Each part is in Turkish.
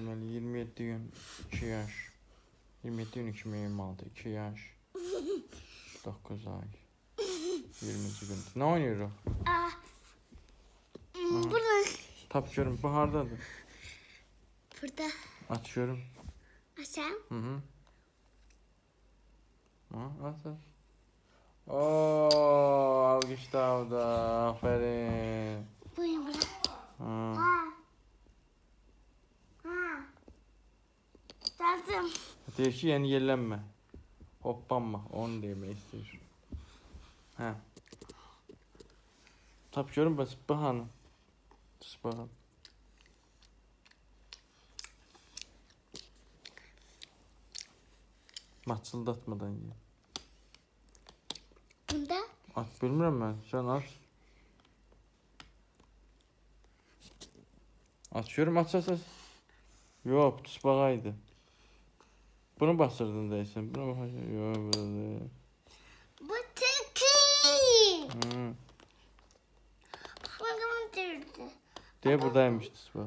Deməli 27 gün 2 yaş. 27 gün 2026 2 yaş. 9 ay. 20. gün. Ne oynuyoruz? Burada. Tapıyorum. Bu hardadır? Burada. Açıyorum. Aşağı. Hı. Ha, at at. Ooo, alkışlar da. Aferin. Buyurun burada. Ha. Tadım. Deyir ki, yəni yellənmə. Hoppanma. Onu demək istəyir. Hə. Tap görüm bəs bu hanı? Bakalım. Maçıldatmadan ye. Bunda. At bilmirəm mən. Sən aç. Açıyorum aç. Yok tusbağaydı. Bunu basırdın değilsin. Bunu yok böyle. Bu tilki. Hı. Bakalım tilki. Diye buradaymış tusbağa.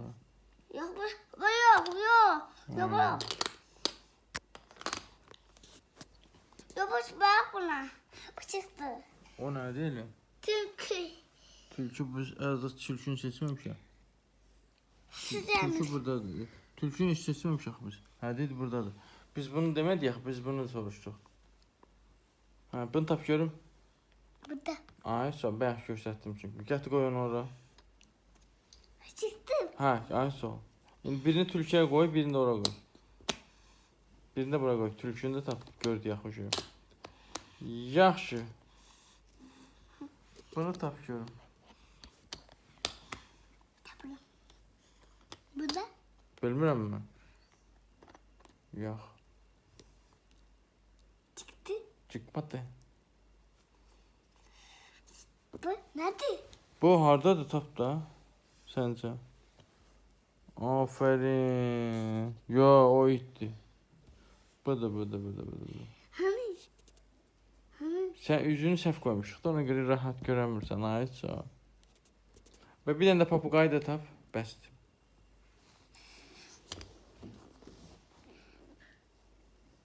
Yok bu yok. Yok bu yok. Yok bu bak buna. Bu çıktı. O ne değil ya? Tilki. Tülkü biz az tülkünü seçmemişik. Sizden. Tülkü buradadır. Tülkünü hiç seçmemişik biz. Ha dedi buradadır. Biz bunu demedik, biz bunu soruştuk. Ha bunu tap görüm. Burada. Ay sağ bayaq göstərdim çünki. Gətir qoy onu ora. Çıktı. Ha ay sağ ol. İndi birini tülküyə qoy, birini də ora qoy. Birini də bura qoy. Tülkünü də tap gör deyək hoca. Yaxşı. Bunu tap görüm. Burada. Bilmirəm mən. Yox. Çıktı. Çıxmadı. Bu nerede? Bu hardadır tap da? Səncə? Aferin. Yo o itdi. Budur. Hani? Sən üzünü səhv qoymuşuq da ona görə rahat görəmirsən. Ay sağ ol. Və bir dənə də papuqayı da tap. Bəsdir.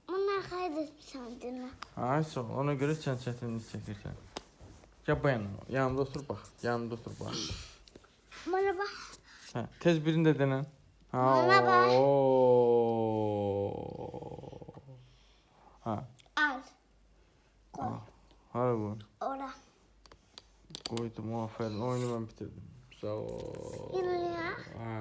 Bunlar kaydetmişim dinle. Ay sağ ol. Ona görə sən çətinlik çəkirsən. Gəl bu yana. Yanımda otur bax. Yanımda otur bax. Bana bak. Hə, tez birini də denən. Ha. Bana bak. Ha. Al. Koy. Hara qoy. Ora. Qoydum, aferin. Oyunu mən bitirdim. Sağ ol. Yine ya. Ha.